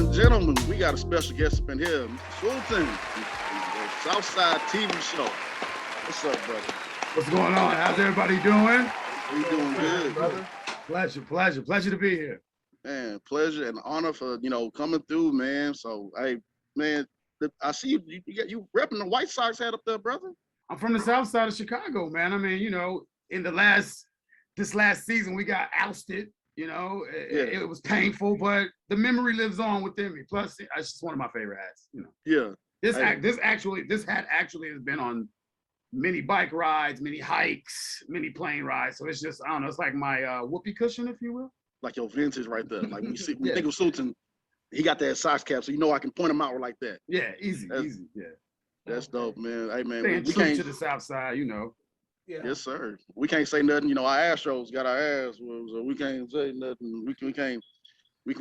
and gentlemen, we got a special guest up in here, Mr. Sultan, the Southside TV show. What's up, brother? What's going on? How's everybody doing? We doing good, brother. Pleasure to be here. Man, pleasure and honor for coming through, man. So, hey, man, I see you repping the White Sox hat up there, brother. I'm from the South Side of Chicago, man. I mean, in this last season we got ousted. It was painful, but the memory lives on within me. Plus, it's just one of my favorite hats. Yeah. This hat actually has been on many bike rides, many hikes, many plane rides. So it's just, I don't know, it's like my whoopee cushion, if you will. Like your vintage right there. Like when you think of Sultan, he got that Sox cap, so I can point him out like that. Yeah, easy. Yeah. That's dope, man. Hey, man, we can't to the South Side, Yeah. Yes, sir. We can't say nothing. Our Astros got our ass, so we can't say nothing. We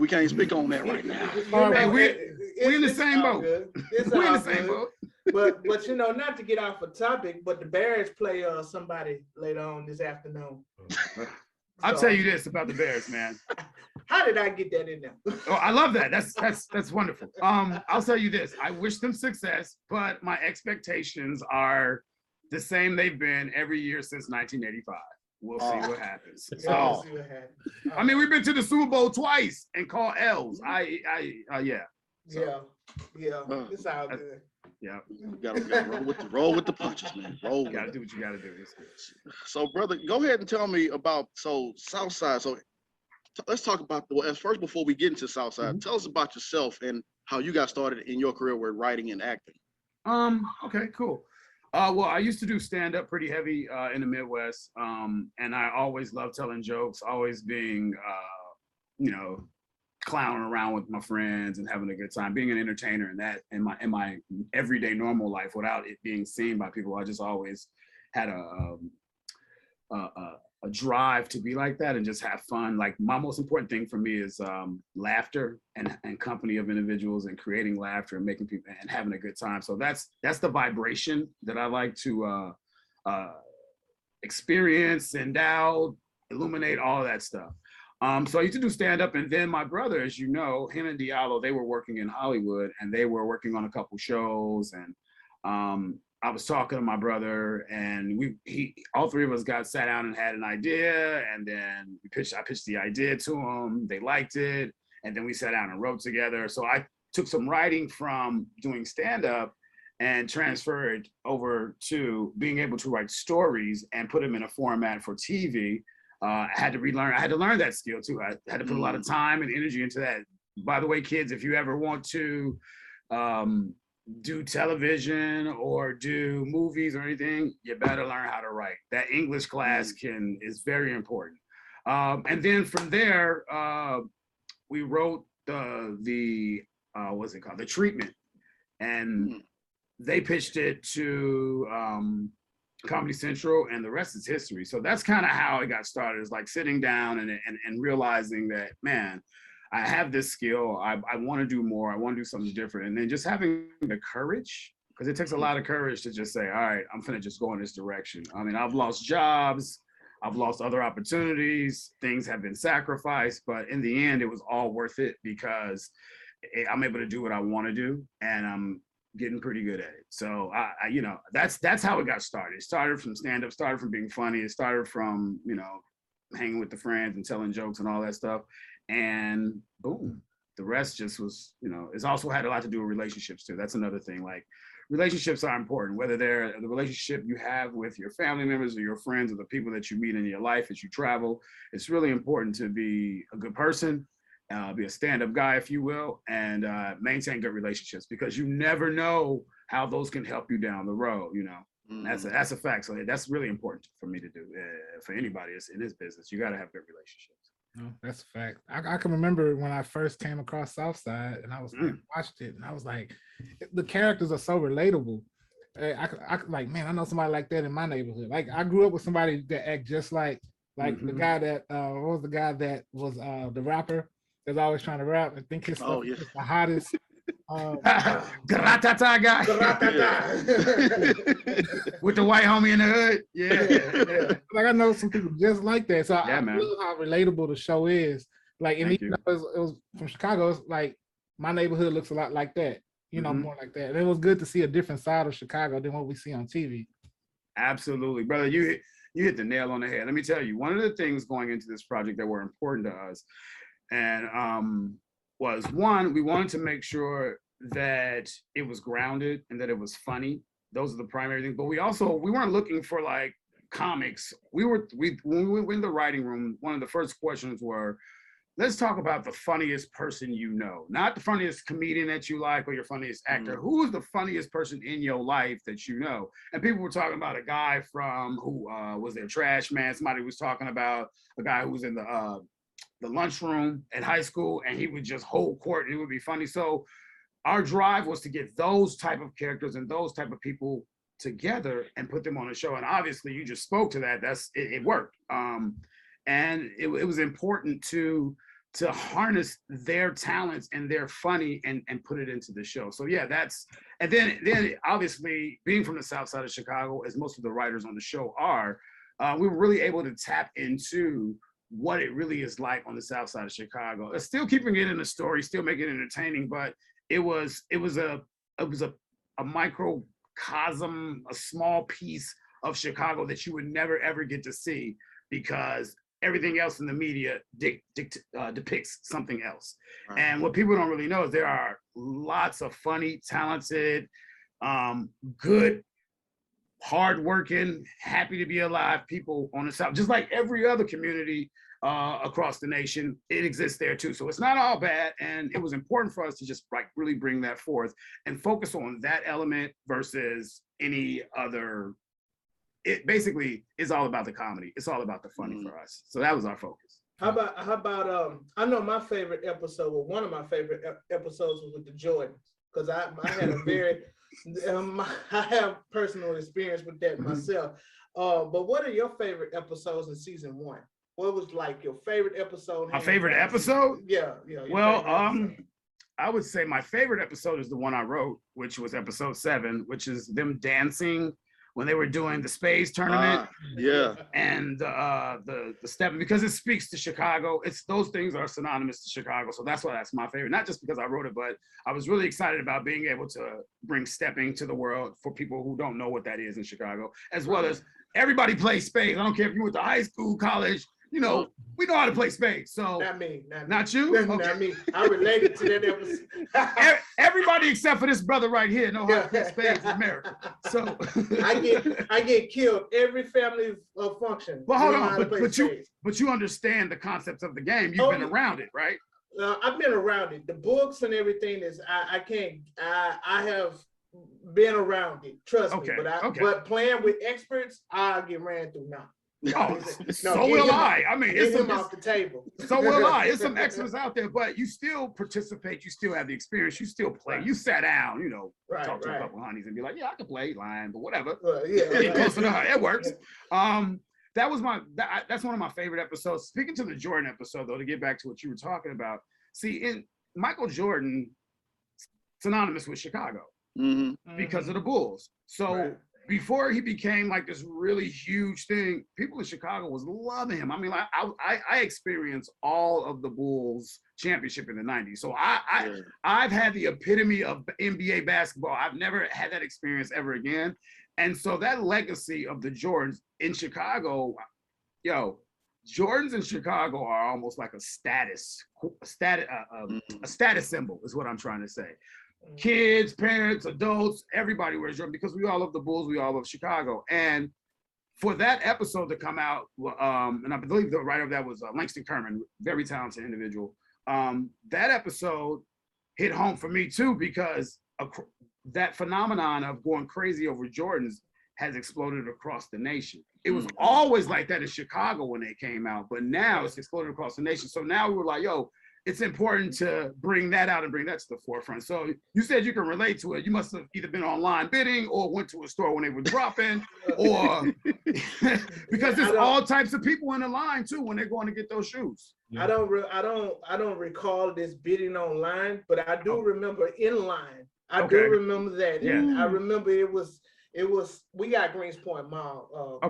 can't speak on that right now. Hey, we're in the same boat. We're in the same boat. But not to get off a topic, but the Bears play somebody later on this afternoon. I'll tell you this about the Bears, man. How did I get that in there? Oh, I love that. That's wonderful. I'll tell you this. I wish them success, but my expectations are the same they've been every year since 1985. We'll see what happens. So, I mean, we've been to the Super Bowl twice and called L's. Yeah. So, yeah. It's all good. Yeah. You gotta roll with the punches, man. You gotta do what you gotta do. So, brother, go ahead and tell me about Southside. So let's talk about first before we get into Southside. Tell us about yourself and how you got started in your career with writing and acting. Okay, cool. Well, I used to do stand-up pretty heavy in the Midwest, and I always loved telling jokes, always being, clowning around with my friends and having a good time, being an entertainer in my everyday normal life without it being seen by people. I just always had a drive to be like that and just have fun. Like my most important thing for me is laughter and company of individuals and creating laughter and making people and having a good time. So that's the vibration that I like to experience, endow, illuminate, all of that stuff. So I used to do stand up, and then my brother, as you know, him and Diallo, they were working in Hollywood and they were working on a couple shows, and I was talking to my brother, and all three of us sat down and had an idea, and then I pitched the idea to them. They liked it, and then we sat down and wrote together. So I took some writing from doing stand-up and transferred over to being able to write stories and put them in a format for TV. I had to learn that skill too. I had to put a lot of time and energy into that. By the way, kids, if you ever want to do television or do movies or anything, you better learn how to write. That English class is very important. And then from there, we wrote the what's it called? The Treatment, and they pitched it to Comedy Central, and the rest is history. So that's kind of how it got started. It's like sitting down and realizing that, man, I have this skill. I want to do more. I want to do something different. And then just having the courage, because it takes a lot of courage to just say, all right, I'm finna just go in this direction. I mean, I've lost jobs. I've lost other opportunities. Things have been sacrificed. But in the end, it was all worth it because I'm able to do what I want to do. And I'm getting pretty good at it. So that's how it got started. It started from stand-up, started from being funny. It started from, hanging with the friends and telling jokes and all that stuff. And boom, the rest just was, it's also had a lot to do with relationships too. That's another thing. Like relationships are important, whether they're the relationship you have with your family members or your friends or the people that you meet in your life as you travel. It's really important to be a good person, be a stand-up guy, if you will, and maintain good relationships, because you never know how those can help you down the road. That's a fact. So that's really important for me to do. For anybody in this business, you got to have good relationships. No, that's a fact. I can remember when I first came across Southside, and I was watched it, and I was like, the characters are so relatable. I like, man, I know somebody like that in my neighborhood. Like I grew up with somebody that act just like the guy that what was the guy that was the rapper that's always trying to rap and think his stuff is the hottest. Gratata guy with the white homie in the hood. Yeah. Like I know some people just like that. So I man. love how relatable the show is. Like, and even though it was from Chicago, it's like my neighborhood looks a lot like that, you know, Mhm. more like that. And it was good to see a different side of Chicago than what we see on TV. Absolutely, brother. You hit the nail on the head. Let me tell you, one of the things going into this project that were important to us, and was one, we wanted to make sure that it was grounded and that it was funny. Those are the primary things. But we weren't looking for like comics. When we were in the writing room, one of the first questions were, let's talk about the funniest person you know, not the funniest comedian that you like or your funniest actor. Who is the funniest person in your life that you know? And people were talking about a guy from who was their trash man. Somebody was talking about a guy who was in the lunchroom at high school, and he would just hold court and it would be funny. So our drive was to get those type of characters and those type of people together and put them on a show. And obviously you just spoke to that. It worked. And it was important to harness their talents and their funny and put it into the show. So yeah, and then obviously being from the South Side of Chicago, as most of the writers on the show are, we were really able to tap into what it really is like on the South Side of Chicago. Still keeping it in the story, still making it entertaining, but it was a microcosm, a small piece of Chicago that you would never ever get to see because everything else in the media depicts something else. Right. And what people don't really know is there are lots of funny, talented, good, hardworking, happy to be alive people on the South, just like every other community across the nation. It exists there too. So it's not all bad. And it was important for us to just like really bring that forth and focus on that element versus any other. It basically is all about the comedy. It's all about the funny for us. So that was our focus. How about I know my favorite episode, well, one of my favorite episodes was with the Jordans, because I had a very I have personal experience with that myself. But what are your favorite episodes in season 1? What was like your favorite episode? My favorite episode? Yeah. Well, I would say my favorite episode is the one I wrote, which was episode 7, which is them dancing when they were doing the spades tournament. Yeah. And the step, because it speaks to Chicago. Those things are synonymous to Chicago. So that's why that's my favorite. Not just because I wrote it, but I was really excited about being able to bring stepping to the world for people who don't know what that is in Chicago, as well as everybody plays spades. I don't care if you went to high school, college, you know, we know how to play spades. So not me. Not you? Okay. Not me. I related to that episode. Everybody except for this brother right here know how to play spades in America. So I get killed every family function. Well, hold on, but you understand the concepts of the game. You've been around it, right? I've been around it. The books and everything is I have been around it. Trust me. But playing with experts, I'll get ran through now. So will I. I mean, it's off the table. So will I. There's some extras out there, but you still participate. You still have the experience. You still play. Right. You sat down, you know, talk to a couple honeys and be like, yeah, I can play line, but whatever. Close enough. It works. That's one of my favorite episodes. Speaking to the Jordan episode, though, to get back to what you were talking about. See, in Michael Jordan, synonymous with Chicago because of the Bulls. So before he became like this really huge thing, people in Chicago was loving him. I mean, like I experienced all of the Bulls championship in the 90s. So I've had the epitome of NBA basketball. I've never had that experience ever again. And so that legacy of the Jordans in Chicago, Jordans in Chicago are almost like a status symbol is what I'm trying to say. Kids, parents, adults, everybody wears Jordan because we all love the Bulls, we all love Chicago. And for that episode to come out, and I believe the writer of that was Langston Kerman, very talented individual. That episode hit home for me too, because that phenomenon of going crazy over Jordans has exploded across the nation. It was always like that in Chicago when they came out, but now it's exploded across the nation. So now we were like, it's important to bring that out and bring that to the forefront. So you said you can relate to it. You must have either been online bidding or went to a store when they were dropping, or because there's all types of people in the line too when they're going to get those shoes. I don't recall this bidding online, but I do remember in line. I do remember that. Yeah. And I remember it was we got Greenspoint Mall.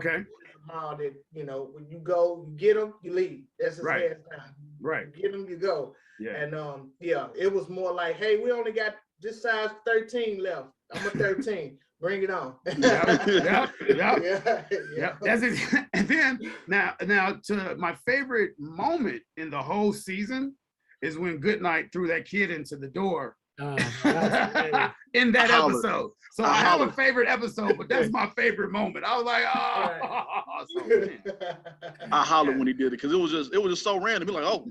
Mall that, when you go, you get them, you leave. That's the last time. Right. Get them, you go. Yeah. And yeah, it was more like, hey, we only got this size 13 left. I'm a 13. Bring it on. Yeah. Yeah. That's it. And then now to my favorite moment in the whole season is when Goodnight threw that kid into the door. In that episode. So I have a favorite episode, but that's my favorite moment. I was like, oh, so, I hollered when he did it because it was just so random. Be like, oh,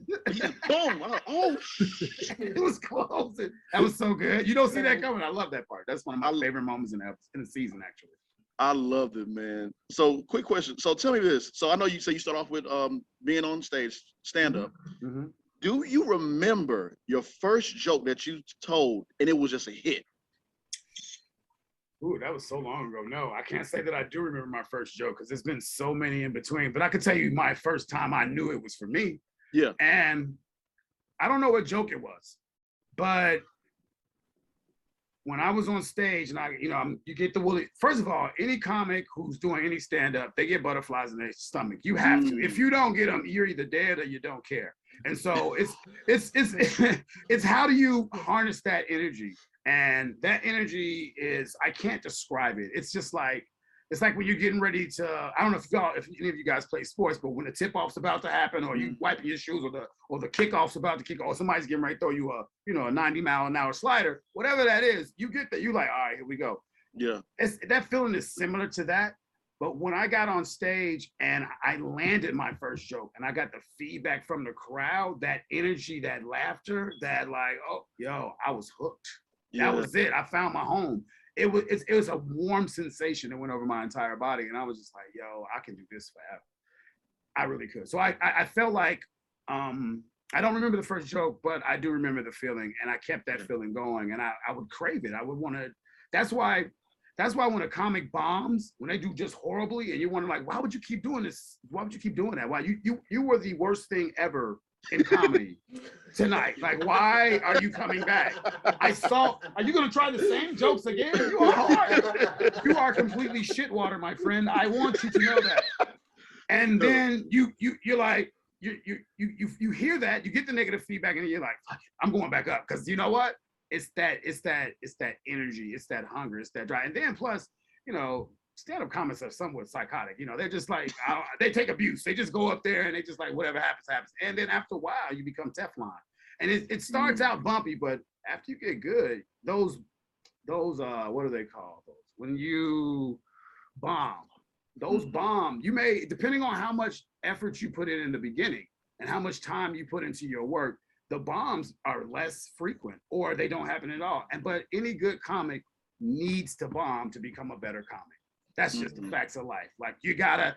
boom, oh, it was close. That was so good. You don't see that coming. I love that part. That's one of my favorite moments in the season, actually. I loved it, man. So, quick question. So, tell me this. So, I know you say you start off with being on stage, stand up. Mm-hmm. Do you remember your first joke that you told and it was just a hit? Ooh, that was so long ago. No, I can't say that I do remember my first joke because there's been so many in between. But I could tell you my first time I knew it was for me. Yeah. And I don't know what joke it was, but when I was on stage and you get the woolly. First of all, any comic who's doing any stand-up, they get butterflies in their stomach. You have to. If you don't get them, you're either dead or you don't care. And so it's how do you harness that energy? And that energy is, I can't describe it. It's just like, it's like when you're getting ready to, I don't know if any of you guys play sports, but when the tip-off's about to happen, or you wiping your shoes, or the kickoff's about to kick off, or somebody's getting ready to throw you a 90-mile-an-hour slider, whatever that is, you get that, you're like, all right, here we go. Yeah. That feeling is similar to that. But when I got on stage and I landed my first joke and I got the feedback from the crowd, that energy, that laughter, that like, oh, yo, I was hooked. Yeah. That was it. I found my home. It was a warm sensation that went over my entire body. And I was just like, yo, I can do this forever. I really could. So I felt like, I don't remember the first joke, but I do remember the feeling. And I kept that feeling going. And I would crave it. I would want to, that's why when a comic bombs, when they do just horribly, and you're wondering like, why would you keep doing this? Why would you keep doing that? Why you were the worst thing ever in comedy tonight. Like, why are you coming back? Are you gonna try the same jokes again? You are completely shit water, my friend. I want you to know that. And then you're like, you hear that, you get the negative feedback, and you're like, fuck it, I'm going back up. Because you know what? It's that energy, it's that hunger, it's that drive. And then plus, stand-up comics are somewhat psychotic. They're just like, they take abuse. They just go up there and they just like, whatever happens, happens. And then after a while, you become Teflon. And it starts out bumpy, but after you get good, those what do they call those? When you bomb, those bomb, you may, depending on how much effort you put in the beginning and how much time you put into your work, the bombs are less frequent or they don't happen at all. But any good comic needs to bomb to become a better comic. That's just the facts of life. Like you gotta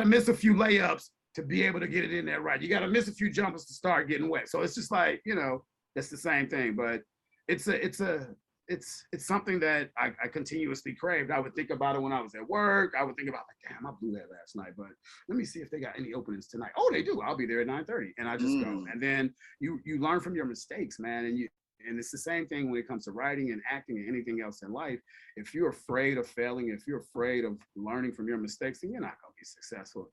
miss a few layups to be able to get it in there right. You gotta miss a few jumpers to start getting wet. So it's just like, that's the same thing. But it's something that I continuously craved. I would think about it when I was at work. I would think about like, damn, I blew that last night, but let me see if they got any openings tonight. Oh, they do. I'll be there at 9:30, and I just go. And then you learn from your mistakes, man. And it's the same thing when it comes to writing and acting and anything else in life. If you're afraid of failing, if you're afraid of learning from your mistakes, then you're not going to be successful.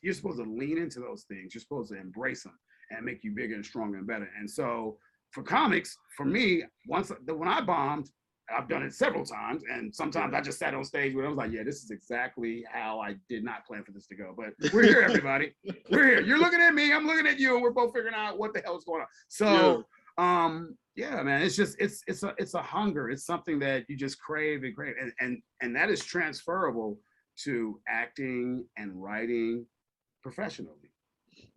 You're supposed to lean into those things. You're supposed to embrace them and make you bigger and stronger and better. And so for comics, for me, when I bombed, I've done it several times. And sometimes I just sat on stage where I was like, yeah, this is exactly how I did not plan for this to go. But we're here, everybody. We're here. You're looking at me. I'm looking at you. And we're both figuring out what the hell is going on. So, yeah, man, it's just, it's a hunger. It's something that you just crave and crave. And that is transferable to acting and writing professionally.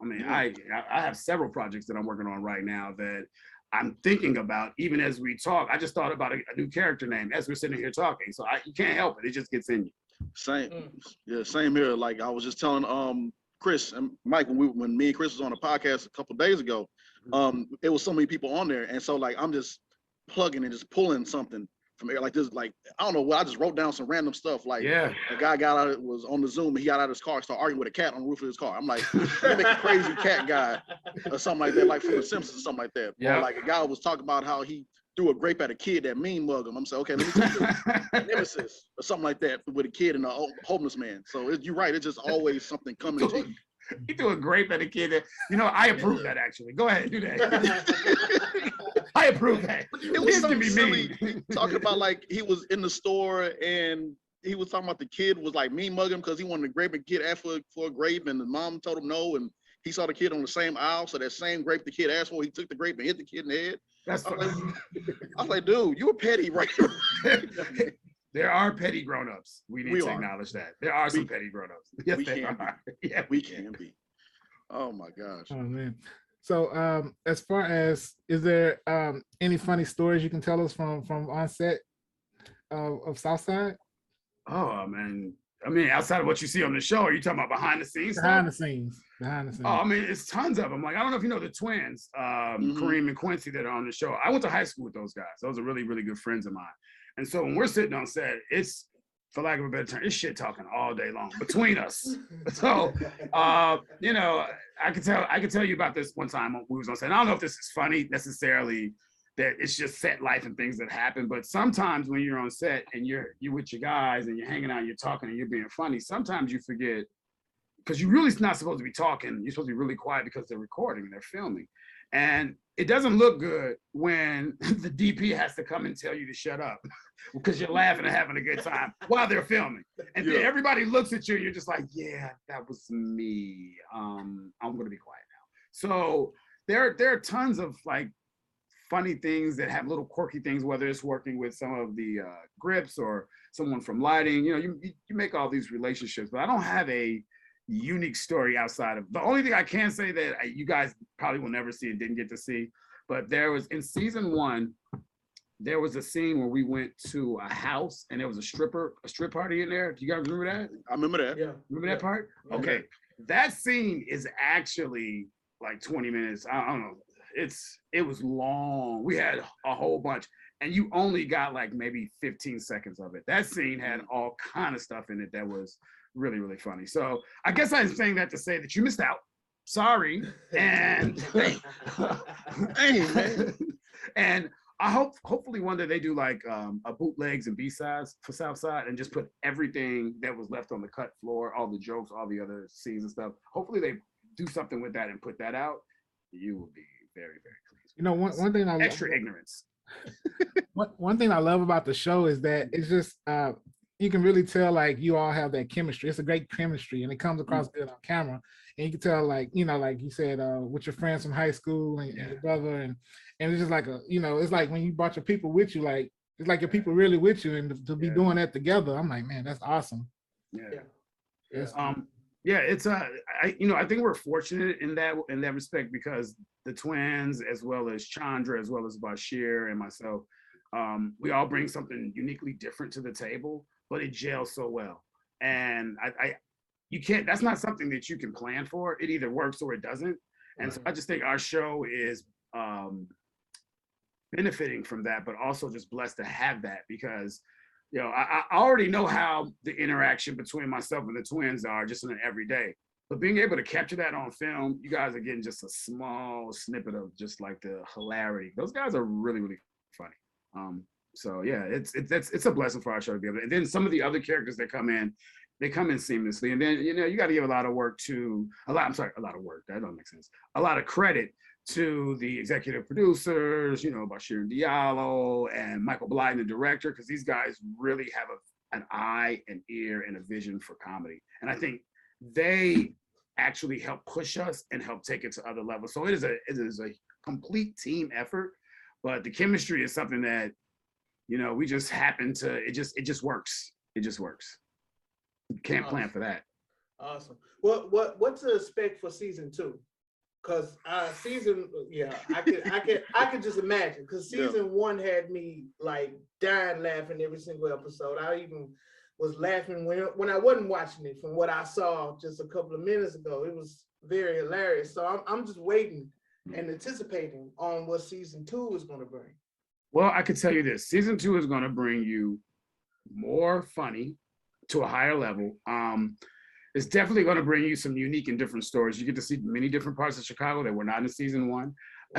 I mean, I have several projects that I'm working on right now that I'm thinking about even as we talk. I just thought about a new character name as we're sitting here talking. So you can't help it. It just gets in you. Same here. Like I was just telling Chris and Mike when me and Chris was on a podcast a couple of days ago, it was so many people on there, and so like I'm just plugging and just pulling something from here like this. Like I don't know what, I just wrote down some random stuff. Like a guy was on the Zoom and he got out of his car, started arguing with a cat on the roof of his car. I'm like, you make a crazy cat guy or something like that, like from The Simpsons or something like that. Or like a guy was talking about how he threw a grape at a kid that mean mug him. I'm saying, okay, let me take a nemesis or something like that with a kid and a homeless man. So you're right. It's just always something coming to you. He threw a grape at a kid. I approve that actually. Go ahead, do that. I approve that. It was something silly talking about like he was in the store and he was talking about the kid was like mean mugging him because he wanted a grape and kid asked for a grape and the mom told him no and he saw the kid on the same aisle. So that same grape the kid asked for, he took the grape and hit the kid in the head. That's funny. I was like, dude, you were petty, right? There are petty grown-ups. We need to acknowledge that. There are some petty grown-ups. Yes, we can be. Yeah, we can be. Oh my gosh. Oh man. So as far as, is there any funny stories you can tell us from on set of Southside? Oh man. I mean, outside of what you see on the show, are you talking about behind the scenes? Behind the scenes. Oh, I mean, it's tons of them. Like, I don't know if you know the twins, Kareem and Quincy, that are on the show. I went to high school with those guys. Those are really, really good friends of mine. And so when we're sitting on set, it's, for lack of a better term, it's shit talking all day long between us. So, I could tell you about this one time we was on set. I don't know if this is funny necessarily, that it's just set life and things that happen. But sometimes when you're on set and you're with your guys and you're hanging out, you're talking and you're being funny, sometimes you forget, because you're really not supposed to be talking. You're supposed to be really quiet because they're recording, they're filming. And it doesn't look good when the DP has to come and tell you to shut up because you're laughing and having a good time while they're filming. And then everybody looks at you and you're just like, yeah, that was me. I'm gonna be quiet now. So there are tons of like funny things that have little quirky things, whether it's working with some of the grips or someone from lighting. You make all these relationships, but I don't have a unique story outside of, the only thing I can say that you guys probably will never see and didn't get to see, but there was, in season 1, there was a scene where we went to a house and there was a strip party in there. Do you guys remember that? I remember that. Yeah. Remember that part? Okay. That scene is actually like 20 minutes. I don't know. It was long. We had a whole bunch and you only got like maybe 15 seconds of it. That scene had all kind of stuff in it that was really, really funny. So I guess I'm saying that to say that you missed out. Sorry. And Hey, man. and I hopefully one day they do like a bootlegs and B-sides for Southside and just put everything that was left on the cut floor, all the jokes, all the other scenes and stuff. Hopefully they do something with that and put that out. You will be very, very pleased. One thing I extra ignorance. One thing I love about the show is that it's just you can really tell like you all have that chemistry. It's a great chemistry and it comes across good on camera. And you can tell like, like you said, with your friends from high school and your brother and it's just like it's like when you brought your people with you, like it's like your people really with you and to be doing that together. I'm like, man, that's awesome. It's I think we're fortunate in that respect because the twins, as well as Chandra, as well as Bashir and myself, we all bring something uniquely different to the table, but it gels so well. And you can't, that's not something that you can plan for. It either works or it doesn't. And so I just think our show is benefiting from that, but also just blessed to have that because, I already know how the interaction between myself and the twins are just in an everyday. But being able to capture that on film, you guys are getting just a small snippet of just like the hilarity. Those guys are really, really funny. So yeah, it's a blessing for our show to be able to. And then some of the other characters that come in, they come in seamlessly. And then you got to give a lot of work. That don't make sense. A lot of credit to the executive producers, Bashir and Diallo and Michael Blyden, the director, because these guys really have an eye, an ear, and a vision for comedy. And I think they actually help push us and help take it to other levels. So it is a complete team effort, but the chemistry is something that, we just happen to, it just works. It just works. You can't plan for that. Awesome. What to expect for season 2? Because I could just imagine. Because season 1 had me like dying laughing every single episode. I even was laughing when I wasn't watching it. From what I saw just a couple of minutes ago, it was very hilarious. So I'm just waiting and anticipating on what season 2 is going to bring. Well, I could tell you this: season 2 is going to bring you more funny to a higher level. It's definitely going to bring you some unique and different stories. You get to see many different parts of Chicago that were not in season 1.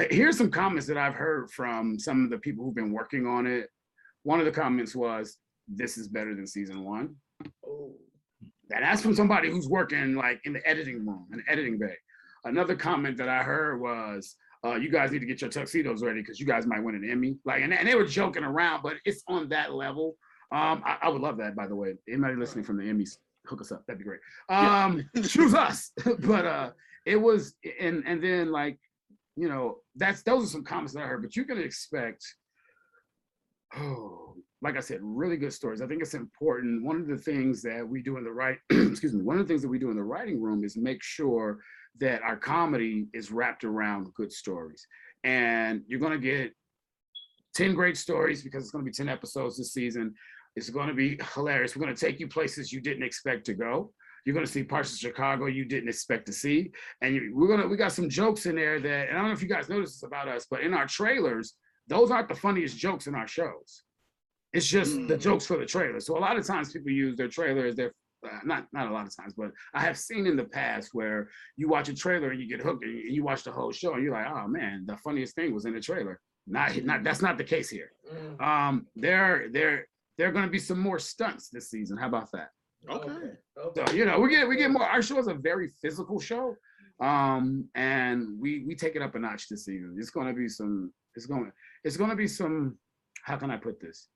Here's some comments that I've heard from some of the people who've been working on it. One of the comments was, "This is better than season 1." Oh. that's from somebody who's working like in the editing room, in the editing bay. Another comment that I heard was, you guys need to get your tuxedos ready because you guys might win an Emmy. Like, and they were joking around, but it's on that level. I would love that, by the way. Anybody listening from the Emmys, hook us up. That'd be great. Choose us. But it was, and then like, you know, those are some comments that I heard, but you can expect, like I said, really good stories. I think it's important. One of the things that we do in the one of the things that we do in the writing room is make sure that our comedy is wrapped around good stories. And you're gonna get 10 great stories because it's gonna be 10 episodes this season. It's gonna be hilarious. We're gonna take you places you didn't expect to go. You're gonna see parts of Chicago you didn't expect to see. And we got some jokes in there that, and I don't know if you guys noticed this about us, but in our trailers, those aren't the funniest jokes in our shows. It's just the jokes for the trailer. So a lot of times people use their trailer as their, not a lot of times, but I have seen in the past where you watch a trailer and you get hooked and you watch the whole show and you're like, oh man, the funniest thing was in the trailer. That's not the case here. There are going to be some more stunts this season. How about that? Okay. So, you know, we get more. Our show is a very physical show, and we take it up a notch this season. It's going to be some. It's going to be some. How can I put this?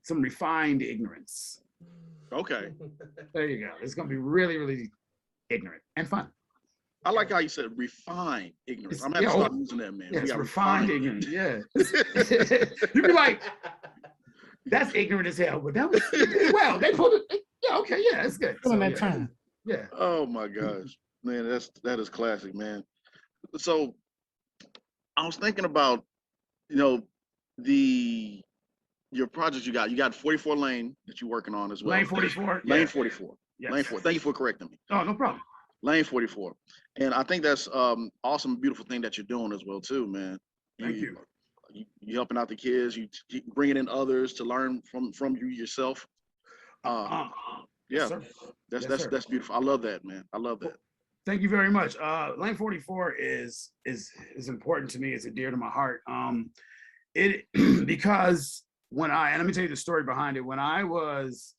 Some refined ignorance. Okay. There you go. It's going to be really, really ignorant and fun. I like how you said refined ignorance. I'm going to start using that, man. Yeah, it's refined ignorance. Yeah. You'd be like, that's ignorant as hell, but that was, well, they pulled it. Yeah, okay, yeah, it's good. So, that time. Yeah. Oh my gosh, man, that is classic, man. So I was thinking about, you know, your projects you got 44 Lane that you're working on as well. Lane44. Lane 44. Yes. Lane 4. Thank you for correcting me. Oh, no problem. Lane 44. And I think that's awesome, beautiful thing that you're doing as well too, man. Thank you. You helping out the kids, you bringing in others to learn from you yourself. Yeah, yes, that's beautiful. I love that, man. I love that. Thank you very much. Lane44 is important to me. It's dear to my heart. Because and let me tell you the story behind it. When I was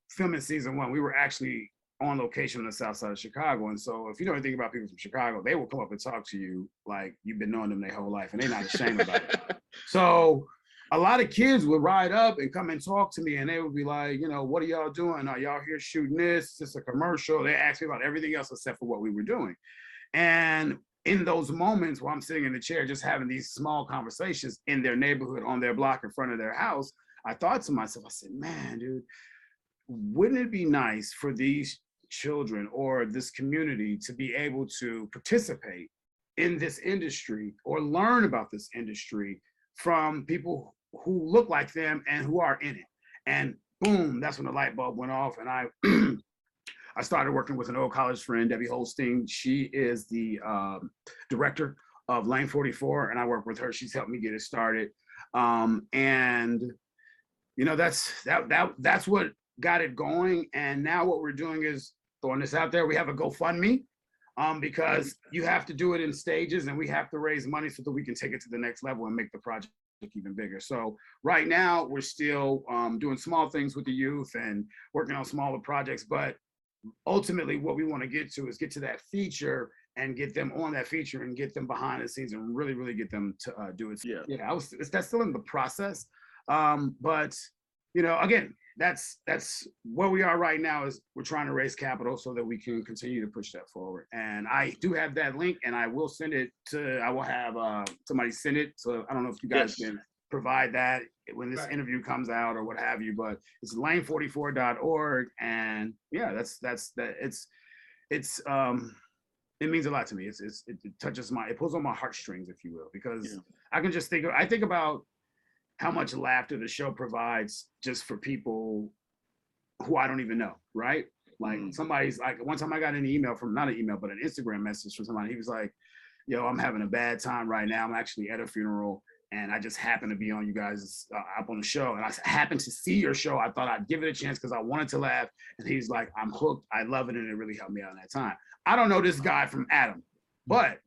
filming season 1, we were actually on location on the south side of Chicago. And so if you know anything about people from Chicago, they will come up and talk to you like you've been knowing them their whole life and they're not ashamed about it. So a lot of kids would ride up and come and talk to me and they would be like, you know, what are y'all doing? Are y'all here shooting this? Is this a commercial? They asked me about everything else except for what we were doing. And in those moments where I'm sitting in the chair, just having these small conversations in their neighborhood, on their block, in front of their house, I thought to myself, I said, man, dude, wouldn't it be nice for these children or this community to be able to participate in this industry or learn about this industry from people who look like them and who are in it? And boom, that's when the light bulb went off. And I started working with an old college friend, Debbie Holstein. She is the director of Lane44, and I work with her. She's helped me get it started. And you know, that's what got it going. And now what we're doing is throwing this out there. We have a GoFundMe because you have to do it in stages, and we have to raise money so that we can take it to the next level and make the project even bigger. So right now we're still doing small things with the youth and working on smaller projects, but ultimately what we want to get to is get to that feature and get them on that feature and get them behind the scenes and really, really get them to do it. Yeah, that's still in the process. But you know, again, that's where we are right now. Is we're trying to raise capital so that we can continue to push that forward. And I do have that link, and I will send it to. I will have somebody send it. So I don't know if you guys can provide that when this interview comes out or what have you. But it's lane44.org, and yeah, that's that. It means a lot to me. It touches it pulls on my heartstrings, if you will, because I can just I think about how much laughter the show provides just for people who I don't even know, right? Like somebody's like, one time I got an email from, not an email, but an Instagram message from somebody. He was like, yo, I'm having a bad time right now. I'm actually at a funeral and I just happened to be on you guys up on the show. And I happened to see your show. I thought I'd give it a chance because I wanted to laugh. And he's like, I'm hooked. I love it. And it really helped me out in that time. I don't know this guy from Adam, but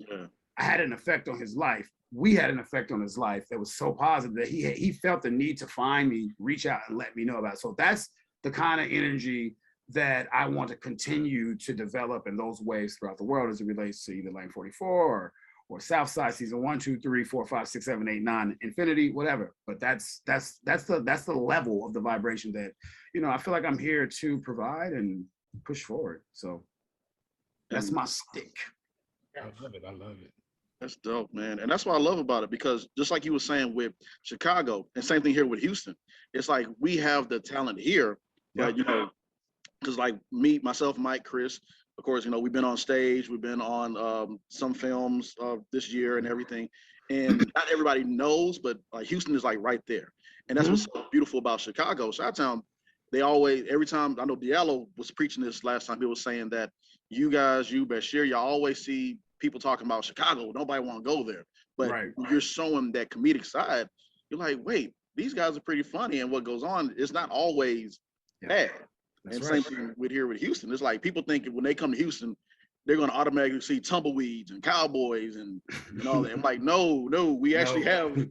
I had an effect on his life. We had an effect on his life that was so positive that he felt the need to find me, reach out and let me know about it. So that's the kind of energy that I want to continue to develop in those ways throughout the world as it relates to either Lane44 or Southside Season 1, 2, 3, 4, 5, 6, 7, 8, 9, Infinity, whatever. But that's the level of the vibration that, you know, I feel like I'm here to provide and push forward. So that's my stick. I love it. I love it. That's dope, man. And that's what I love about it, because just like you were saying with Chicago, and same thing here with Houston, it's like we have the talent here, but, you know, because like me, myself, Mike, Chris, of course, you know, we've been on stage, we've been on some films this year and everything. And not everybody knows, but Houston is like right there. And that's what's so beautiful about Chicago. Chi-Town, they always, every time, I know Diallo was preaching this last time, he was saying that you guys, you, Bashir, y'all always see people talking about Chicago. Nobody want to go there. But you're showing that comedic side. You're like, wait, these guys are pretty funny. And what goes on, it's not always bad. That's and same thing with here with Houston. It's like people think when they come to Houston, they're going to automatically see tumbleweeds and cowboys and all that. I'm like, no, we actually have.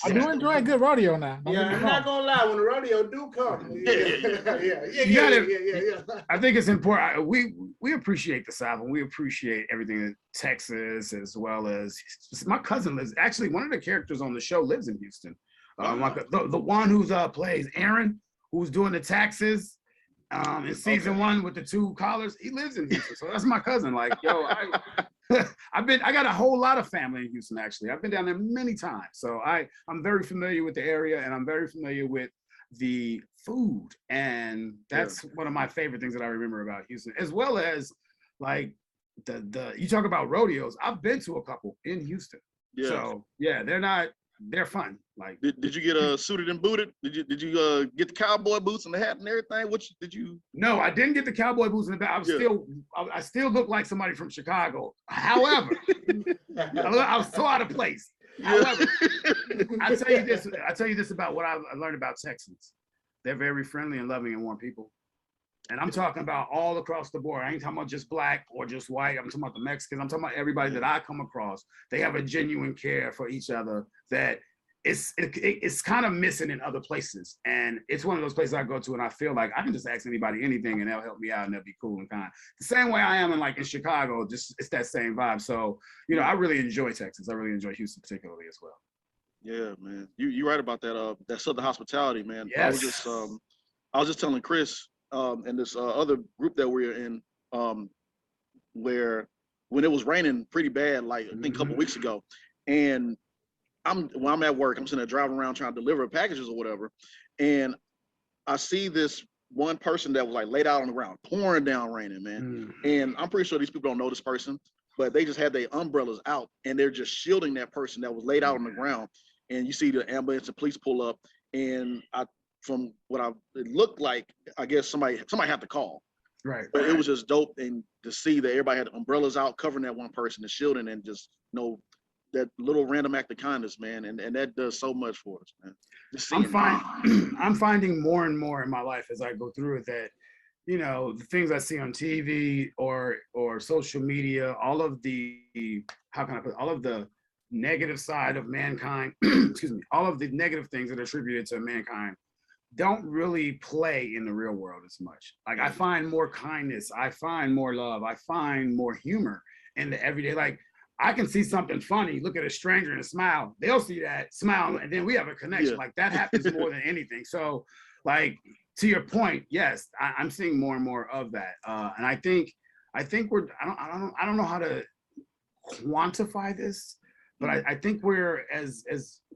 I do enjoy a good rodeo now. I'm not gonna lie. When the rodeo do come, I think it's important. We appreciate the South, and we appreciate everything in Texas, as well as my cousin lives. Actually, one of the characters on the show lives in Houston. The one who's plays Aaron, who's doing the taxes. In season 1 with the 2 collars, he lives in Houston, so that's my cousin. Like, yo, I got a whole lot of family in Houston. Actually, I've been down there many times, so I'm very familiar with the area, and I'm very familiar with the food, and that's one of my favorite things that I remember about Houston, as well as like the you talk about rodeos. I've been to a couple in Houston, so they're fun. Like, did you get suited and booted? Did you get the cowboy boots and the hat and everything? Which did you? No, I didn't get the cowboy boots and the hat. I still look like somebody from Chicago. However, I was so out of place. However, I tell you this about what I learned about Texans. They're very friendly and loving and warm people. And I'm talking about all across the board. I ain't talking about just black or just white. I'm talking about the Mexicans. I'm talking about everybody that I come across. They have a genuine care for each other that it's kind of missing in other places. And it's one of those places I go to and I feel like I can just ask anybody anything and they'll help me out and they'll be cool and kind. The same way I am in Chicago, just it's that same vibe. So, you know, I really enjoy Texas. I really enjoy Houston particularly as well. Yeah, man. You're right about that Southern hospitality, man. Yes. I was just telling Chris and this other group that we're in, where when it was raining pretty bad, like I think a couple weeks ago, and when I'm at work, I'm sitting there driving around trying to deliver packages or whatever, and I see this one person that was like laid out on the ground, pouring down raining, man. And I'm pretty sure these people don't know this person, but they just had their umbrellas out and they're just shielding that person that was laid out on the ground. And you see the ambulance and police pull up, and from what it looked like, I guess somebody had to call. Right. But it was just dope, and to see that everybody had umbrellas out covering that one person, the shielding, and just that little random act of kindness, man, and that does so much for us, man. I'm finding more and more in my life as I go through it that, you know, the things I see on TV or social media, all of the all of the negative side of mankind, excuse me, all of the negative things that are attributed to mankind don't really play in the real world as much. Like, I find more kindness, I find more love, I find more humor in the everyday. Like, I can see something funny, look at a stranger and smile. They'll see that, smile, and then we have a connection. Like, that happens more than anything. So, like, to your point, yes, I'm seeing more and more of that. And I think I don't know how to quantify this, but I think we're as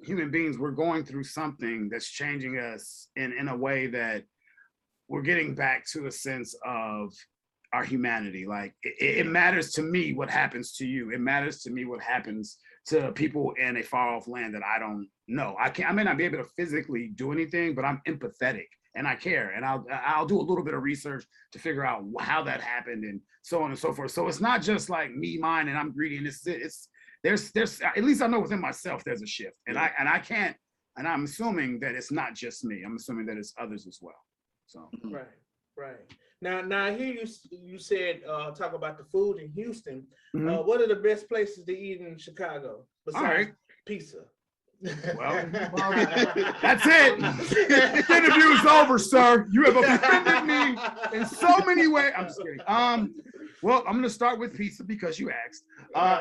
human beings, we're going through something that's changing us in a way that we're getting back to a sense of our humanity. Like, it matters to me what happens to you. It matters to me what happens to people in a far off land that I don't know. I may not be able to physically do anything, but I'm empathetic and I care. And I'll do a little bit of research to figure out how that happened and so on and so forth. So it's not just like me, mine, and I'm greedy and this is it. There's at least I know within myself there's a shift, and I can't, and I'm assuming that it's not just me. I'm assuming that it's others as well. So right. Now here you said talk about the food in Houston. What are the best places to eat in Chicago besides pizza? Well, that's it. The interview is over, sir. You have offended me in so many ways. I'm just kidding. Well, I'm going to start with pizza because you asked.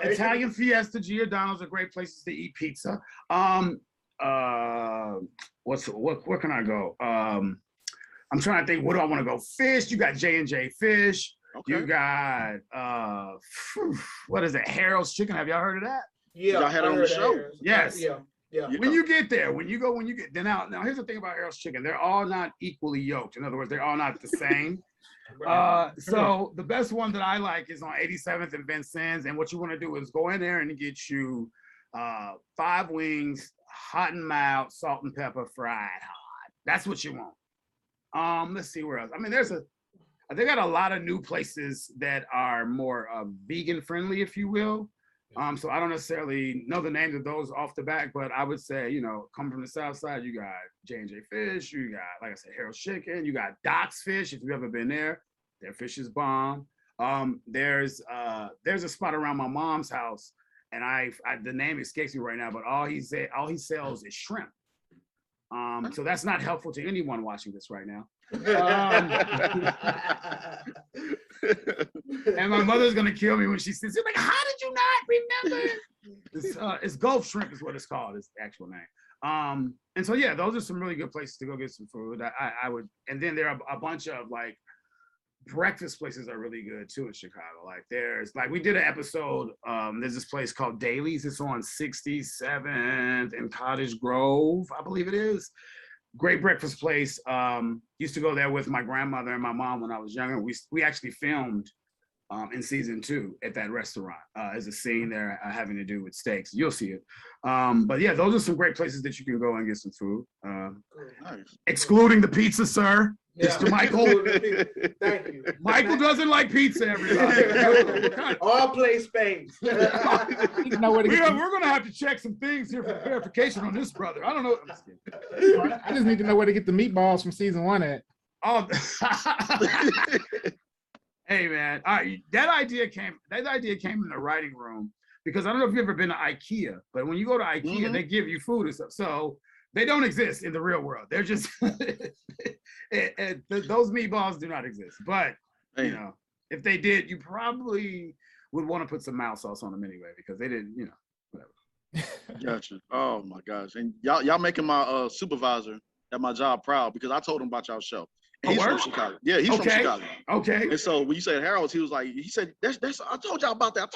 Italian Fiesta, Giordano's are great places to eat pizza. Where can I go? I'm trying to think. What do I want to go? Fish. You got J&J Fish. Okay. You got what is it? Harold's Chicken. Have y'all heard of that? Yeah, y'all had it on the show. Yes. Yeah. When you get there, when you get there, now here's the thing about Harold's Chicken. They're all not equally yoked. In other words, they're all not the same. So the best one that I like is on 87th and Vincennes. And what you want to do is go in there and get you 5 wings, hot and mild, salt and pepper, fried hot. That's what you want. Let's see where else. I mean, they got a lot of new places that are more vegan friendly, if you will. So I don't necessarily know the names of those off the back, but I would say, coming from the South Side, you got J&J Fish, you got, like I said, Harold's Chicken, you got Doc's Fish. If you've ever been there, their fish is bomb. There's a spot around my mom's house, and I the name escapes me right now, but all he sells is shrimp. So that's not helpful to anyone watching this right now. And my mother's gonna kill me when she sees it. Like, how did you not remember? It's Gulf Shrimp is what it's called. It's the actual name. And so yeah, those are some really good places to go get some food. I would, and then there are a bunch of like breakfast places are really good too in Chicago. Like we did an episode. There's this place called Daly's. It's on 67th and Cottage Grove, I believe it is. Great breakfast place. Used to go there with my grandmother and my mom when I was younger. We actually filmed in season 2 at that restaurant. There's a scene there having to do with steaks. You'll see it. But yeah, those are some great places that you can go and get some food. Nice. Excluding the pizza, sir. Yeah. Mr. Michael. Thank you. Michael doesn't like pizza, everybody. All play space. We're going to have to check some things here for verification on this, brother. I don't know. I just need to know where to get the meatballs from season 1 at. Oh. Hey, man. All right. That idea came in the writing room because I don't know if you've ever been to IKEA, but when you go to IKEA, they give you food and stuff. So they don't exist in the real world. They're just those meatballs do not exist. But if they did, you probably would want to put some mild sauce on them anyway because they didn't, whatever. Gotcha. Oh my gosh. And y'all making my supervisor at my job proud because I told him about y'all show. He's from Chicago. Yeah, he's from Chicago. Okay. And so when you said Harold's, he said, that's I told y'all about that.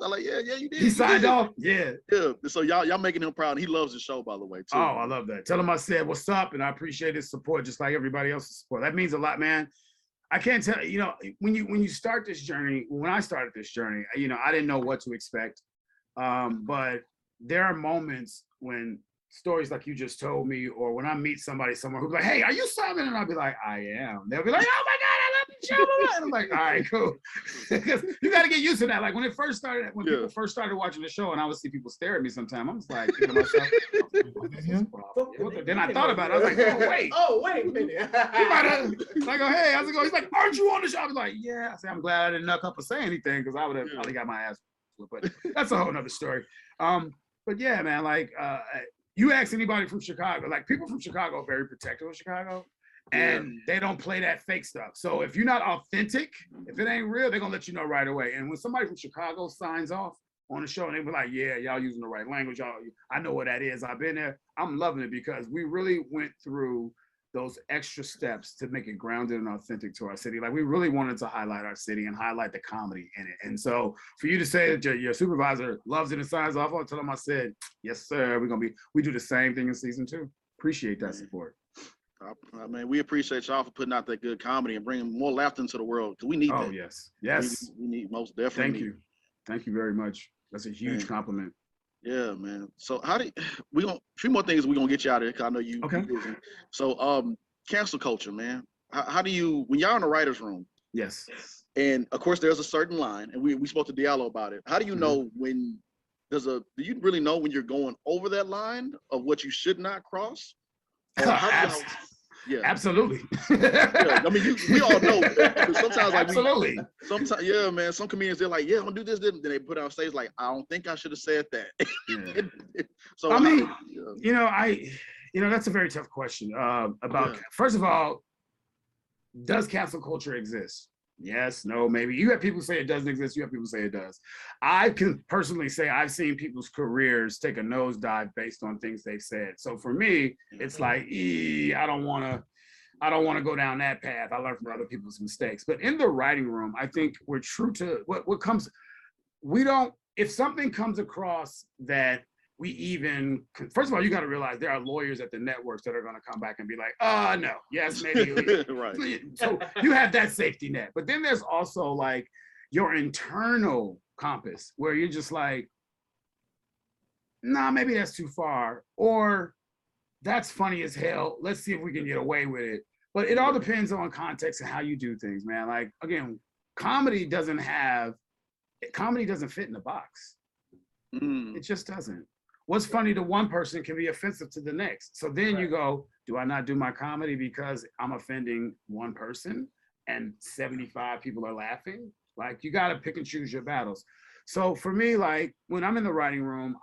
Like, yeah, you did. He signed off. Yeah. Yeah. So y'all making him proud. He loves the show, by the way, too. Oh, I love that. Tell him I said what's up, and I appreciate his support, just like everybody else's support. That means a lot, man. I can't tell when you start this journey. When I started this journey, I didn't know what to expect. But there are moments when stories like you just told me, or when I meet somebody somewhere who's like, "Hey, are you Simon?" And I'll be like, "I am." They'll be like, "Oh my God, I love the show!" And I'm like, "All right, cool." Because you got to get used to that. Like when people first started watching the show, and I would see people stare at me sometimes, I'm just like, thinking to myself, then I thought about it. I was like, "Oh wait a minute." He might have. I go, "Hey, how's it going?" He's like, "Aren't you on the show?" I was like, "Yeah." I say, "I'm glad I didn't knuck up or say anything because I would have probably got my ass." But that's a whole nother story. But yeah, man, like. You ask anybody from Chicago, like people from Chicago are very protective of Chicago and they don't play that fake stuff. So if you're not authentic, if it ain't real, they're gonna let you know right away. And when somebody from Chicago signs off on the show and they be like, yeah, y'all using the right language, I know what that is, I've been there, I'm loving it because we really went through those extra steps to make it grounded and authentic to our city. Like we really wanted to highlight our city and highlight the comedy in it. And so for you to say that your supervisor loves it and signs off, I'll tell him I said, yes, sir, we do the same thing in season 2. Appreciate that support. Man, we appreciate y'all for putting out that good comedy and bringing more laughter into the world because we need that. Oh, yes. We need most definitely. Thank you very much. That's a huge compliment. Yeah, man. So a few more things we're gonna get you out of here because I know you busy. So cancel culture, man. How do you, when y'all in the writer's room? Yes. And of course there's a certain line, and we spoke to Diallo about it. How do you know when do you really know when you're going over that line of what you should not cross? Yeah. Absolutely. Yeah. I mean, we all know. Sometimes, like, absolutely. Sometimes, yeah, man. Some comedians, they're like, yeah, I'm gonna do this. Then they put on stage like, I don't think I should have said that. Yeah. So I mean, that's a very tough question. About first of all, does cancel culture exist? Yes, no, maybe. You have people say it doesn't exist. You have people say it does. I can personally say I've seen people's careers take a nosedive based on things they've said. So for me, it's like, I don't want to go down that path. I learn from other people's mistakes. But in the writing room, I think we're true to what comes. We don't. If something comes across that we even, first of all, you got to realize there are lawyers at the networks that are going to come back and be like, no, yes, maybe. Right. So you have that safety net. But then there's also like your internal compass where you're just like, nah, maybe that's too far. Or that's funny as hell. Let's see if we can get away with it. But it all depends on context and how you do things, man. Like, again, comedy doesn't fit in the box. It just doesn't. What's funny to one person can be offensive to the next. So then you go, do I not do my comedy because I'm offending one person and 75 people are laughing? Like, you got to pick and choose your battles. So for me, like, when I'm in the writing room,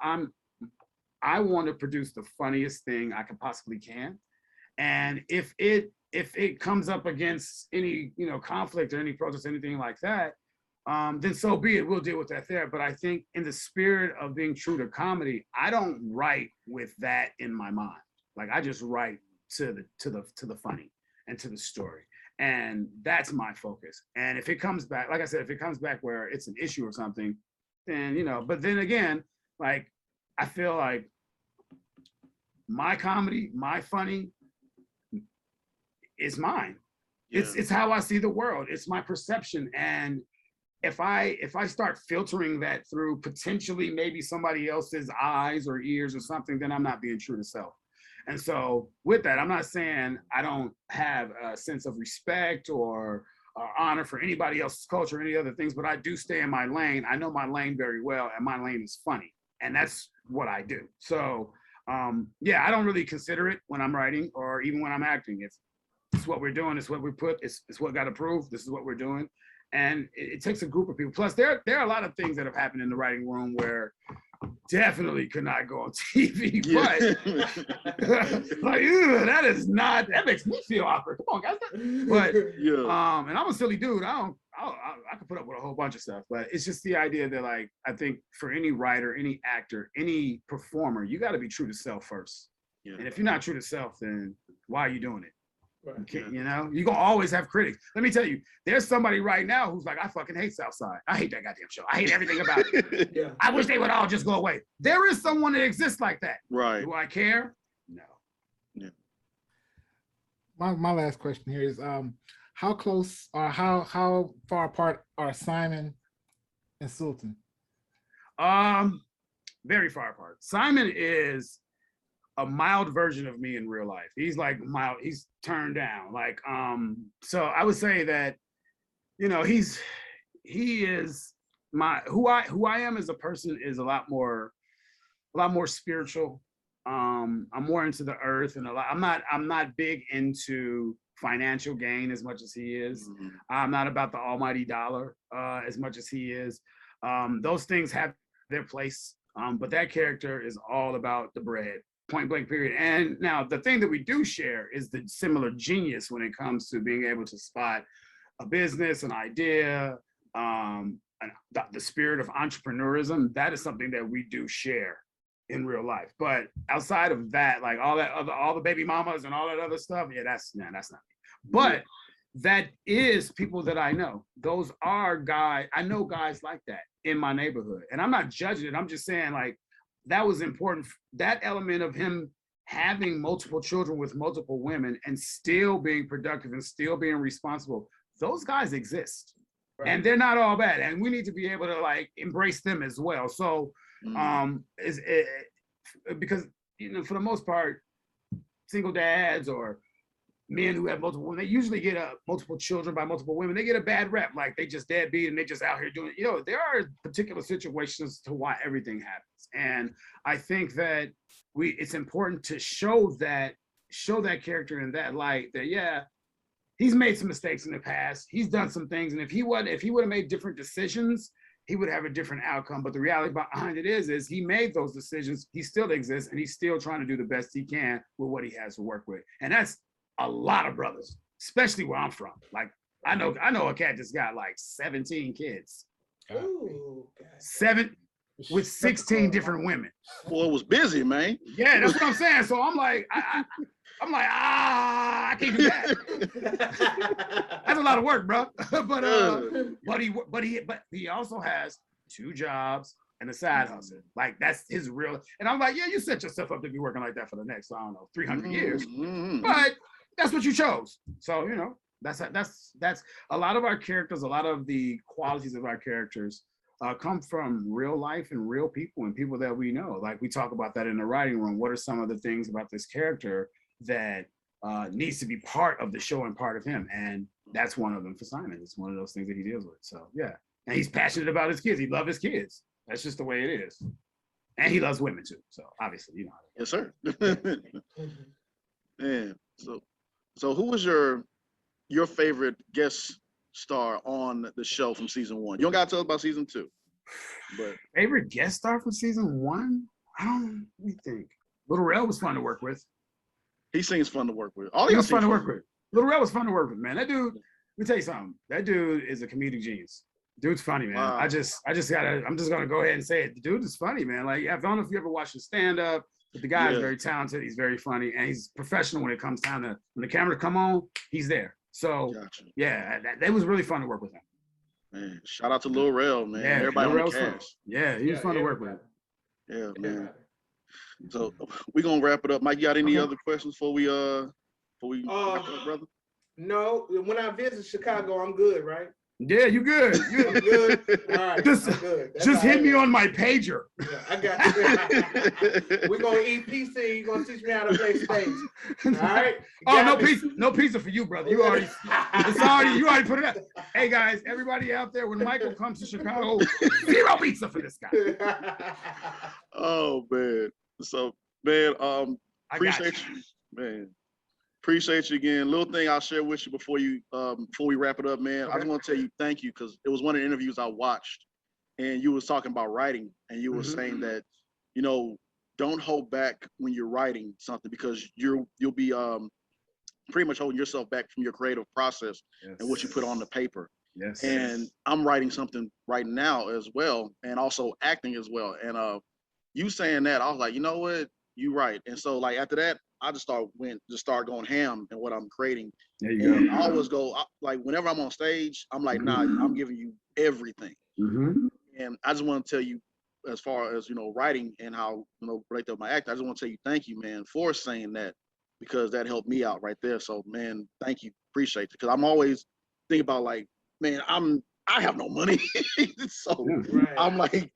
I want to produce the funniest thing I can possibly can. And if it comes up against any, conflict or any protest, anything like that, then so be it. We'll deal with that there. But I think in the spirit of being true to comedy, I don't write with that in my mind. Like, I just write to the funny and to the story. And that's my focus. And if it comes back, like I said, if it comes back where it's an issue or something, then, but then again, like, I feel like my comedy, my funny is mine. Yeah. It's how I see the world. It's my perception. And if I start filtering that through potentially maybe somebody else's eyes or ears or something, then I'm not being true to self. And so with that, I'm not saying I don't have a sense of respect or honor for anybody else's culture or any other things, but I do stay in my lane. I know my lane very well, and my lane is funny. And that's what I do. So I don't really consider it when I'm writing or even when I'm acting. It's what we're doing. It's what we put. It's what got approved. This is what we're doing. And it takes a group of people. Plus, there are a lot of things that have happened in the writing room where definitely could not go on TV. But like, that makes me feel awkward. Come on, guys. But and I'm a silly dude. I could put up with a whole bunch of stuff. But it's just the idea that, like, I think for any writer, any actor, any performer, you got to be true to self first. Yeah. And if you're not true to self, then why are you doing it? Right. You're gonna always have critics. Let me tell you, there's somebody right now who's like, I fucking hate Southside. I hate that goddamn show. I hate everything about it. Yeah. I wish they would all just go away. There is someone that exists like that. Right. Do I care? No. Yeah. My last question here is how close or how far apart are Simon and Sultan? Very far apart. Simon is a mild version of me in real life. He's like mild, he's turned down. Like, so I would say that, he is who I am as a person is a lot more spiritual. I'm more into the earth and I'm not big into financial gain as much as he is. Mm-hmm. I'm not about the almighty dollar as much as he is. Those things have their place, but that character is all about the bread. Point blank period. And now the thing that we do share is the similar genius when it comes to being able to spot a business, an idea, the spirit of entrepreneurism. That is something that we do share in real life. But outside of that, like all the baby mamas and all that other stuff, that's not me. But that is people that I know. Those are guys, I know guys like that in my neighborhood. And I'm not judging it. I'm just saying, like, that was important. That element of him having multiple children with multiple women and still being productive and still being responsible, those guys exist. Right. And they're not all bad. And we need to be able to, like, embrace them as well. So because, for the most part, single dads or men who have multiple women, they usually get multiple children by multiple women. They get a bad rep, like they just deadbeat and they just out here doing it. There are particular situations to why everything happens. And I think that it's important to show show that character in that light that, yeah, he's made some mistakes in the past. He's done some things. And if he would have made different decisions, he would have a different outcome. But the reality behind it is he made those decisions. He still exists and he's still trying to do the best he can with what he has to work with. And that's a lot of brothers, especially where I'm from. Like, I know a cat that's got like 17 kids. Ooh, God. 7 with 16 different women. Well, it was busy, man. Yeah, that's what I'm saying. So I'm like, I can't do that. That's a lot of work, bro. but he also has 2 jobs and a side hustle. Like, that's his real. And I'm like, yeah, you set yourself up to be working like that for the next, I don't know, 300 years. But that's what you chose. So, you know, that's a lot of our characters, a lot of the qualities of our characters come from real life and real people and people that we know. Like, we talk about that in the writing room. What are some of the things about this character that needs to be part of the show and part of him? And that's one of them for Simon. It's one of those things that he deals with. So yeah, and he's passionate about his kids. He loves his kids. That's just the way it is. And he loves women too. So obviously, you know. Yes, sir. Man, so who was your favorite guest star on the show from season 1? You don't gotta tell us about season 2. But favorite guest star from season 1? Let me think. Little Rel was fun to work with. He seems fun to work with. He was fun to work with. Little Rel was fun to work with, man. That dude, let me tell you something. That dude is a comedic genius. Dude's funny, man. Wow. I'm just gonna go ahead and say it. The dude is funny, man. Like, I don't know if you ever watched his stand-up, but the guy is very talented. He's very funny, and he's professional when it comes down to when the camera come on, he's there. So yeah, that was really fun to work with him. Man, shout out to Lil Rel, man. Yeah, everybody on the cast. Yeah, he was fun to work with. Yeah, man. So we're gonna wrap it up. Mike, you got any other questions before we wrap up, brother? No, when I visit Chicago, I'm good, right? Yeah, you good. I'm good. All right, I'm good. Just hit me on my pager. Yeah, I got you. We're gonna eat pizza. You're gonna teach me how to play stage. All right. No pizza for you, brother. You already put it out. Hey guys, everybody out there, when Michael comes to Chicago, 0 pizza for this guy. Oh man. So man, appreciate you, man. Appreciate you again. Little thing I'll share with you before we wrap it up, man. I just want to tell you thank you, because it was one of the interviews I watched, and you was talking about writing, and you were saying that, you know, don't hold back when you're writing something, because you'll be pretty much holding yourself back from your creative process and what you put on the paper. Yes. And I'm writing something right now as well, and also acting as well. And you saying that, I was like, you know what, you right. And so like after that, I just start going ham in what I'm creating. There you go. I always go like, whenever I'm on stage, I'm like, nah, I'm giving you everything. And I just want to tell you, as far as, you know, writing and how, you know, relate to my acting, I just want to tell you thank you, man, for saying that, because that helped me out right there. So man, thank you, appreciate it. Because I'm always thinking about like, man, I have no money, so I'm like,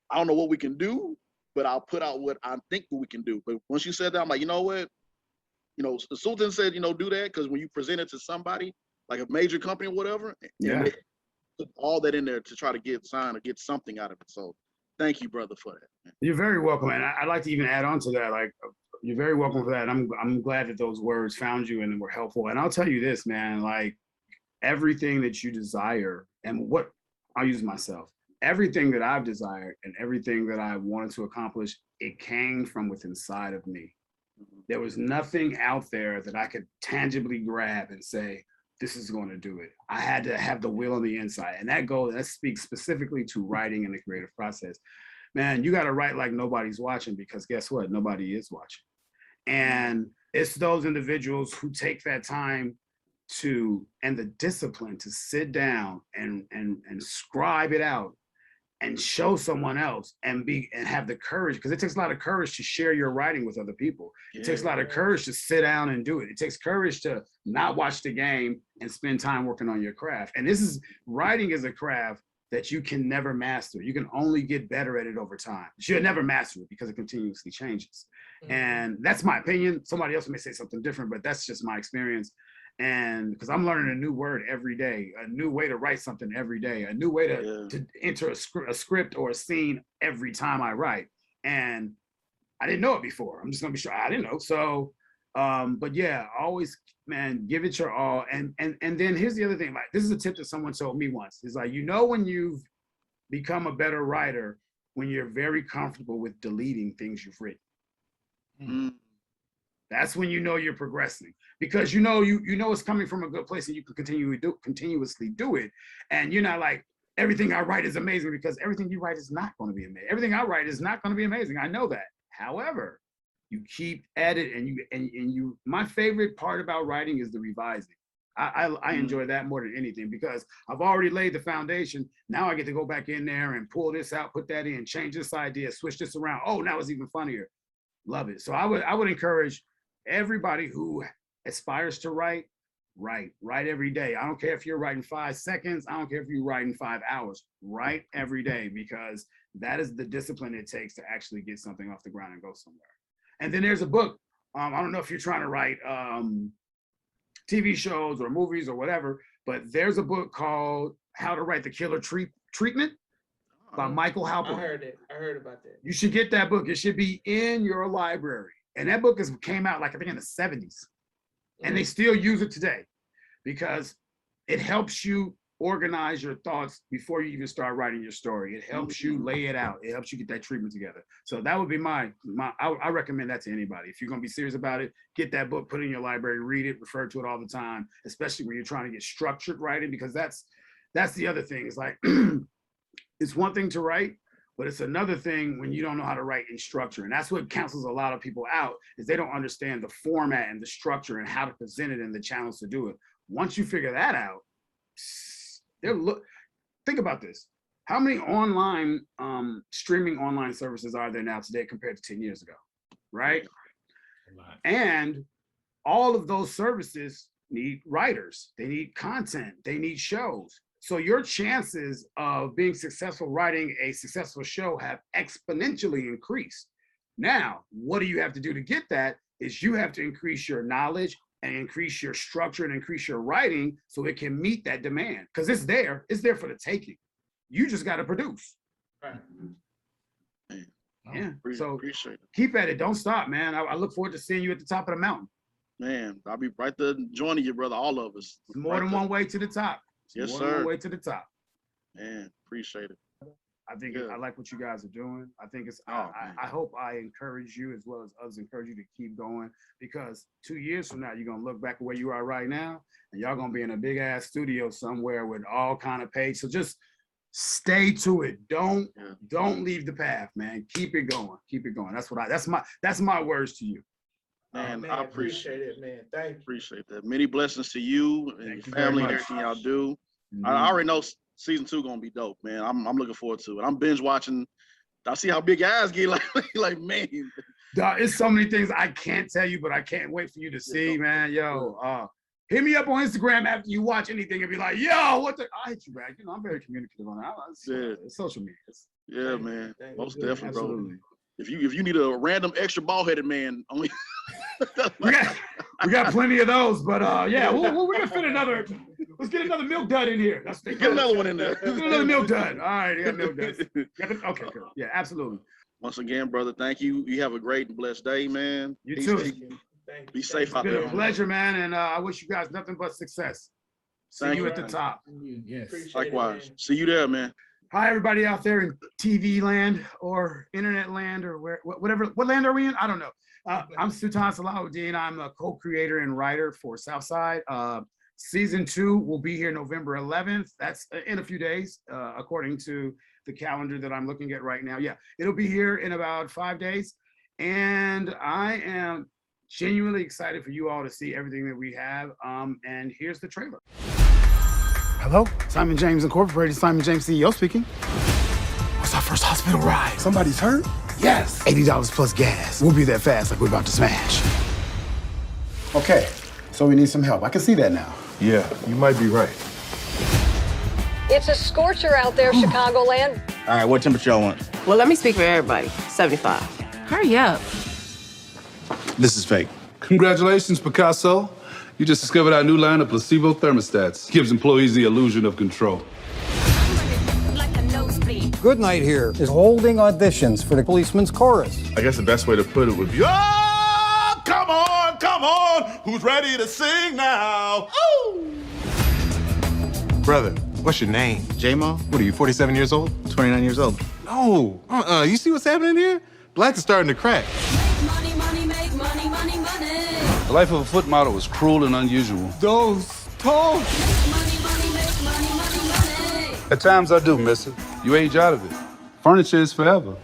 I don't know what we can do, but I'll put out what I think we can do. But once you said that, I'm like, you know what? You know, Sultan said, you know, do that, because when you present it to somebody, like a major company or whatever, and they put all that in there to try to get signed or get something out of it. So thank you, brother, for that, man. You're very welcome. And I'd like to even add on to that. Like, you're very welcome for that. I'm glad that those words found you and were helpful. And I'll tell you this, man, like everything that you desire, and what I'll use myself, everything that I've desired and everything that I wanted to accomplish, it came from within inside of me. There was nothing out there that I could tangibly grab and say, this is going to do it. I had to have the will on the inside. And that speaks specifically to writing and the creative process. Man, you got to write like nobody's watching, because guess what? Nobody is watching. And it's those individuals who take that time and the discipline to sit down and scribe it out and show someone else and have the courage, because it takes a lot of courage to share your writing with other people. It takes a lot of courage to sit down and do it. It takes courage to not watch the game and spend time working on your craft. And writing is a craft that you can never master. You can only get better at it over time. You'll never master it because it continuously changes. And that's my opinion. Somebody else may say something different, but that's just my experience. And because I'm learning a new word every day, a new way to write something every day, a new way to enter a script or a scene every time I write. And I didn't know it before. I'm just gonna be sure I didn't know. So But yeah, always, man, give it your all. And then here's the other thing. Like, this is a tip that someone told me once. It's like, when you've become a better writer when you're very comfortable with deleting things you've written. Mm. That's when you're progressing, because you know it's coming from a good place and you can continuously do it. And you're not like, everything I write is amazing, because everything you write is not going to be amazing. Everything I write is not going to be amazing. I know that. However, you keep at it, and you. My favorite part about writing is the revising. I enjoy that more than anything, because I've already laid the foundation. Now I get to go back in there and pull this out, put that in, change this idea, switch this around. Oh, now it's even funnier. Love it. So I would encourage everybody who aspires to write every day. I don't care if you're writing 5 seconds. I don't care if you're writing 5 hours. Write every day, because that is the discipline it takes to actually get something off the ground and go somewhere. And then there's a book. I don't know if you're trying to write TV shows or movies or whatever, but there's a book called How to Write the Killer Treatment by Michael Halpern. I heard about that. You should get that book. It should be in your library. And that book came out, like, I think in the 70s. And they still use it today, because it helps you organize your thoughts before you even start writing your story. It helps you lay it out. It helps you get that treatment together. So that would be I recommend that to anybody. If you're going to be serious about it, get that book, put it in your library, read it, refer to it all the time, especially when you're trying to get structured writing, because that's the other thing. It's like, it's one thing to write, but it's another thing when you don't know how to write in structure. And that's what cancels a lot of people out, is they don't understand the format and the structure and how to present it and the channels to do it. Once you figure that out, think about this. How many online streaming online services are there now today compared to 10 years ago, right? And all of those services need writers. They need content. They need shows. So your chances of being successful writing a successful show have exponentially increased. Now, what do you have to do to get that? Is you have to increase your knowledge and increase your structure and increase your writing so it can meet that demand. Because it's there for the taking. You just got to produce. Right. Yeah. So appreciate it. Keep at it. Don't stop, man. I look forward to seeing you at the top of the mountain. Man, I'll be right there joining you, brother. All of us. It's more than one way to the top. Yes, more sir. than one way to the top. Man, appreciate it. I think I like what you guys are doing. I think it's. Oh, I hope I encourage you, as well as others encourage you, to keep going, because 2 years from now you're gonna look back at where you are right now, and y'all gonna be in a big ass studio somewhere with all kind of pages. So just stay to it. Don't leave the path, man. Keep it going. Keep it going. That's my words to you. Man, I I appreciate it, man. Thank you. Appreciate that. Many blessings to you and Thank you your very family and much. everything y'all do. Mhm. I already know season 2 gonna be dope, man. I'm looking forward to it. I'm binge watching. I see how big your eyes get. Like man. Dog, it's so many things I can't tell you, but I can't wait for you to see, man. Yo, hit me up on Instagram after you watch anything and be like, yo, what the? I hit you back. I'm very communicative on that. It's social media. Yeah, man. Most you. definitely, bro. Absolutely. If you need a random extra bald-headed man, only we got plenty of those, but yeah, we're gonna fit another. Let's get another milk dud in here. get another one in there. Get another milk dud. All right, yeah, milk duds. Okay, cool. Yeah, absolutely. Once again, brother, thank you. You have a great and blessed day, man. You Peace too. to you. Be safe out It's there. been a pleasure, man, and I wish you guys nothing but success. See Thank you you, at the man. top. Yes. Likewise. See you there, man. Hi, everybody out there in TV land or internet land or whatever. What land are we in? I don't know. I'm Sultan Salahuddin. I'm a co-creator and writer for Southside. Season 2 will be here November 11th. That's in a few days, according to the calendar that I'm looking at right now. Yeah, it'll be here in about 5 days. And I am genuinely excited for you all to see everything that we have. And here's the trailer. Hello? Simon James Incorporated, Simon James CEO speaking. What's our first hospital ride? Somebody's hurt? Yes. $80 plus gas. We'll be there fast like we're about to smash. Okay, so we need some help. I can see that now. Yeah, you might be right. It's a scorcher out there, Chicagoland. All right, what temperature y'all want? Well, let me speak for everybody. 75. Hurry up. This is fake. Congratulations, Picasso. You just discovered our new line of placebo thermostats. Gives employees the illusion of control. Goodnight here is holding auditions for the policeman's chorus. I guess the best way to put it would be, oh, come on, come on. Who's ready to sing now? Ooh. Brother, what's your name? J-Mo? What are you, 47 years old? 29 years old. No. You see what's happening here? Black is starting to crack. The life of a foot model is cruel and unusual. Those toes. At times I do miss it. You age out of it. Furniture is forever.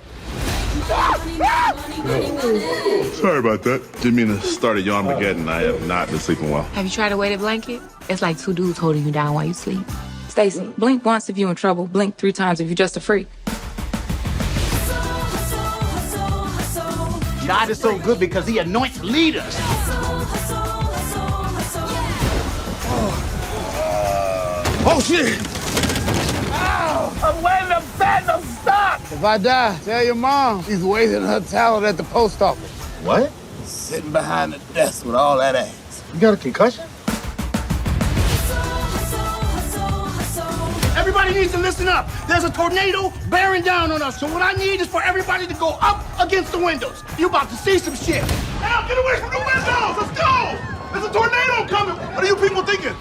Sorry about that. Didn't mean to start a Yarmageddon. I have not been sleeping well. Have you tried a weighted blanket? It's like two dudes holding you down while you sleep. Stacy, blink once if you're in trouble. Blink 3 times if you're just a freak. God is so good because he anoints leaders. Oh, shit. I'm waiting to bed to stop. If I die, tell your mom she's wasting her talent at the post office. What? Sitting behind the desk with all that ass. You got a concussion? Everybody needs to listen up. There's a tornado bearing down on us. So what I need is for everybody to go up against the windows. You about to see some shit. Now get away from the windows. Let's go. There's a tornado coming. What are you people thinking?